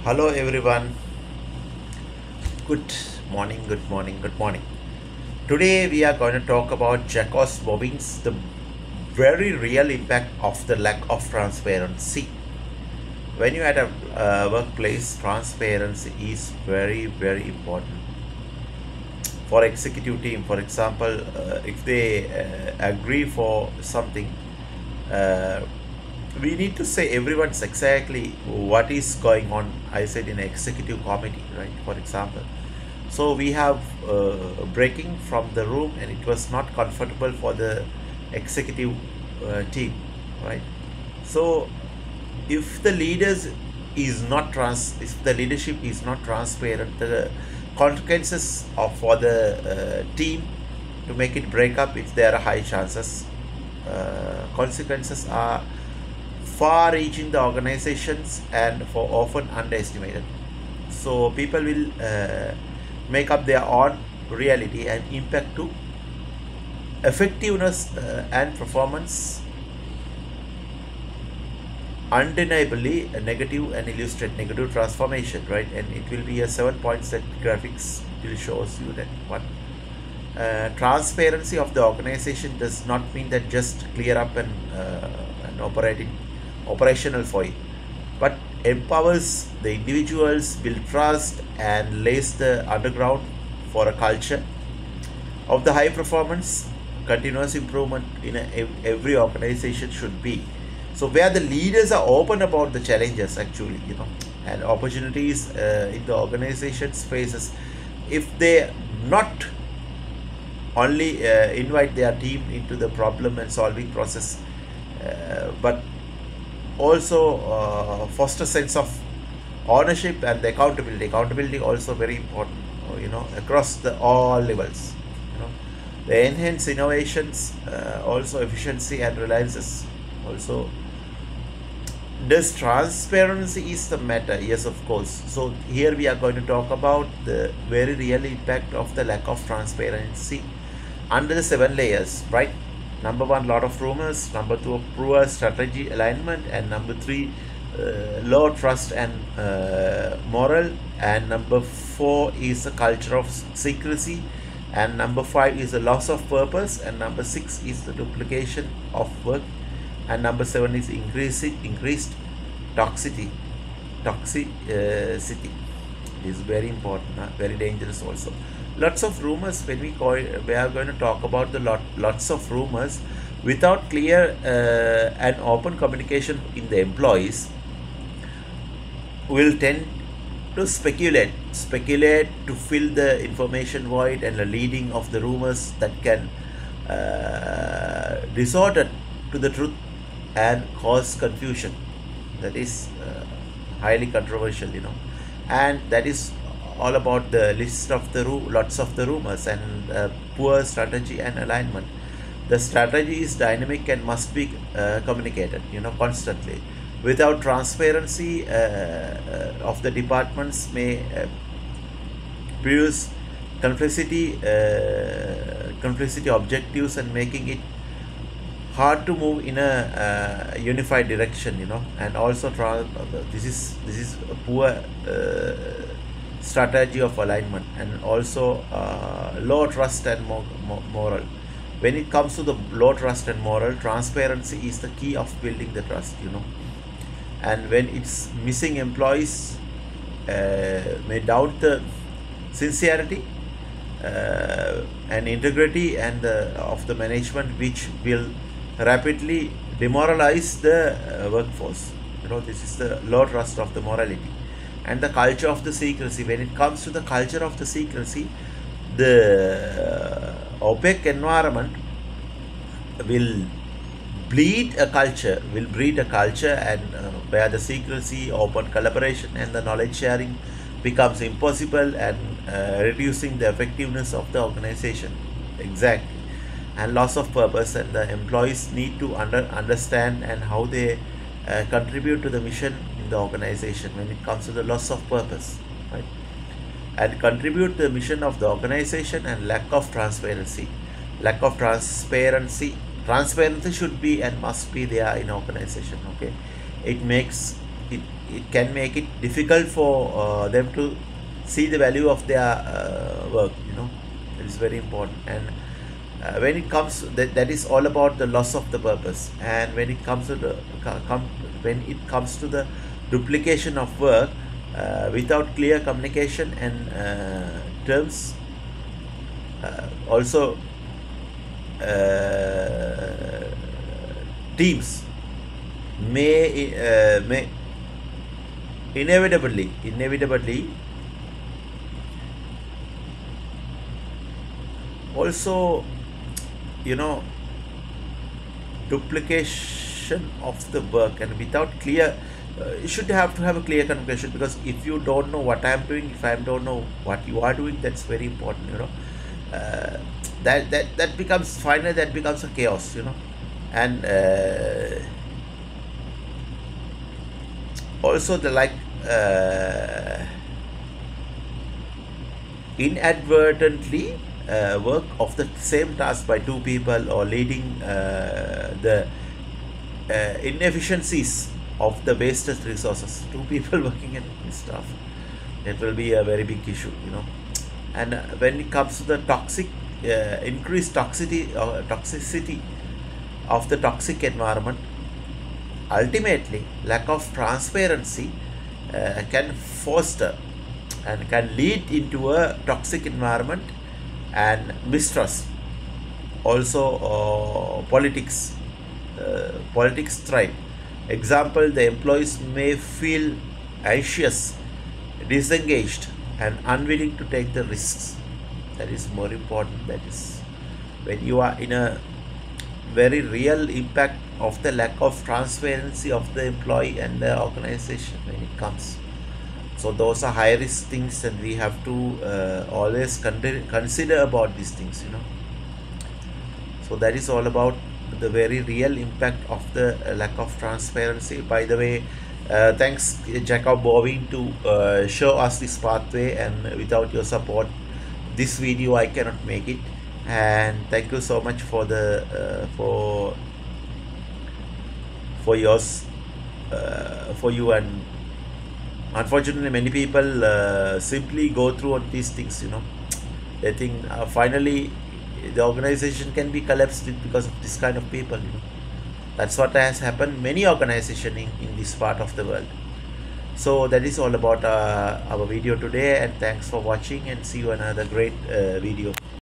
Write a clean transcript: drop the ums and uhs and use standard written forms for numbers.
Hello everyone. Good morning, good morning, good morning. Today we are going to talk about Jacobs Bobbins, the very real impact of the lack of transparency. When you're at a workplace, transparency is very, very important. For executive team, for example, if they agree for something, uh, we need to say everyone's exactly what is going on. I said in executive committee, right? For example, so we have breaking from the room, and it was not comfortable for the executive team, right? So if the leaders is not if the leadership is not transparent, the consequences of for the team to make it break up, if there are high chances, consequences are far reaching the organizations and for often underestimated. So people will make up their own reality and impact to effectiveness and performance undeniably negative and illustrate negative transformation, right? And it will be a 7 point set graphics will shows you that one. Transparency of the organization does not mean that just clear up and operational for it, but empowers the individuals, build trust, and lays the underground for a culture of the high performance continuous improvement in every organization should be. So where the leaders are open about the challenges actually, and opportunities in the organization's faces, if they not only invite their team into the problem and solving process, but also foster sense of ownership and the accountability also very important, across the all levels. They enhance innovations, also efficiency and reliances also. Does transparency is the matter? Yes, of course. So here we are going to talk about the very real impact of the lack of transparency under the 7 layers, right? Number one, lot of rumors. Number two, poor strategy alignment. And number three, low trust and moral. And number four is a culture of secrecy. And number five is the loss of purpose. And number six is the duplication of work. And number seven is increased toxicity. Toxicity is very important, very dangerous also. Lots of rumors. When we are going to talk about the lots of rumors without clear and open communication in the employees, will tend to speculate to fill the information void, and the leading of the rumors that can distort to the truth and cause confusion. That is highly controversial, and that is all about the list of the lots of the rumors and poor strategy and alignment. The strategy is dynamic and must be communicated, constantly. Without transparency of the departments may produce complexity objectives and making it hard to move in a unified direction, and also this is a poor strategy of alignment, and also low trust and moral. When it comes to the low trust and moral, transparency is the key of building the trust, and when it's missing, employees may doubt the sincerity and integrity and of the management, which will rapidly demoralize the workforce. This is the low trust of the morality. And the culture of the secrecy. When it comes to the culture of the secrecy, the opaque environment will breed a culture, and where the secrecy, open collaboration, and the knowledge sharing becomes impossible, and reducing the effectiveness of the organization. Exactly. And loss of purpose, and the employees need to understand and how they contribute to the mission in the organization. When it comes to the loss of purpose, right, and contribute to the mission of the organization, and lack of transparency. Transparency should be and must be there in organization. Okay, it makes it it can make it difficult for them to see the value of their work. It is very important. And when it comes that is all about the loss of the purpose. And when it comes to the duplication of work without clear communication and terms, also teams may inevitably also, duplication of the work. And without clear, you should have to have a clear communication, because if you don't know what I'm doing, if I don't know what you are doing, that's very important. That becomes finally, that becomes a chaos. And also the inadvertently work of the same task by two people, or leading the inefficiencies of the wasted resources. Two people working in stuff, it will be a very big issue. And when it comes to the increased toxicity of the toxic environment, ultimately lack of transparency can foster and can lead into a toxic environment and mistrust. Also politics thrive. Example, the employees may feel anxious, disengaged, and unwilling to take the risks. That is more important. That is when you are in a very real impact of the lack of transparency of the employee and the organization when it comes. So those are high risk things, and we have to always consider about these things. So that is all about the very real impact of the lack of transparency. By the way, thanks Jacob Bovin to show us this pathway, and without your support this video I cannot make it. And thank you so much for the for yours for you. And unfortunately many people simply go through these things. They think finally the organization can be collapsed because of this kind of people. That's what has happened many organizations in this part of the world. So that is all about our video today, and thanks for watching, and see you another great video.